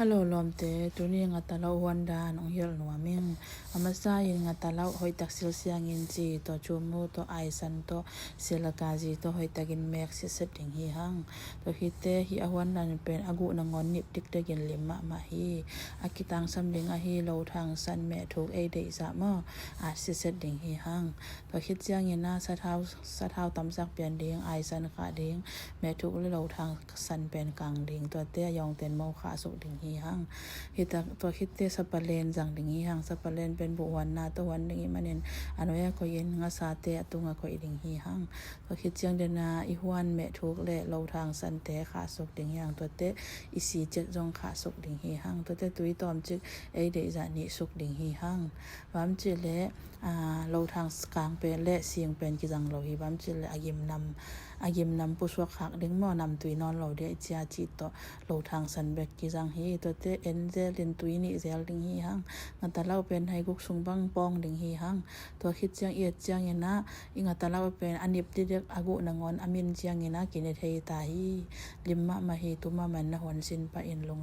ฮัลโหลลอมเตตัวนี้งาตาลาวันดานองเฮลนัวมิงอามาซายิงาตาลาหอยตักซิลเซียงินจีตัวจูมูตัวไอซันตัวเซลกาจีตัวหอยตักินแม็กซิสดิงฮีฮังตัวฮิเตฮีอาวันดานเป็นอากุนงอนนิบดิกเดกินลิมะมาฮีอากิตังซัมดิงอาฮีโลทางซันแม่ถูกเอเดซามออาซิสดิงฮีฮังตัวฮิตเจียงินนาสะเท้าตำซักเปลี่ยนดิงไอซันขาดิงแม่ถูกโลทางซันเป็นกลางดิงตัวเตยองเต็นโมขาสุดิงฮีฮังฮิตตัวฮิตเตสปาเลนจังดิงฮีฮังสปาเลนเป็นบุวันนาตัววันดิงฮีมันเนอนุญาโคเย็นงาซาเตตุงาโคอิดิงฮีฮังตัวฮิตเจียงเดนาอีฮวนแม่ถูกเละโลทางซันเตขาสุดิงฮีฮังตัวเตอีสีเจ็ดจงขาสุดิงฮีฮังตัวเตตุยตอมจิกเอเดจานิสุดิงฮีฮังวามจิเลโลทางกลางเป็นเละเสียงเป็นกิจังโลฮีวามจิเลอายิมนำผู้สวกหักดึงหม้อนำตุยนอนเราเดียจีอาจิตต่อโลทางสันเบกกิจังฮีตัวเตเอ็นเจลินตุยนี่เซลดิงฮีฮังงันตาเล่าเป็นให้กุกซุงบังปองดิงฮีฮังตัวคิดเจียงเอียดเจียงเงนะอิงันตาเล่าเป็นอันนิบดิเดกอากุนงอนอามินเจียงเงนะกินเทยตาฮีลิมมะมาฮีตุมามันนะหวนสินปะอินลง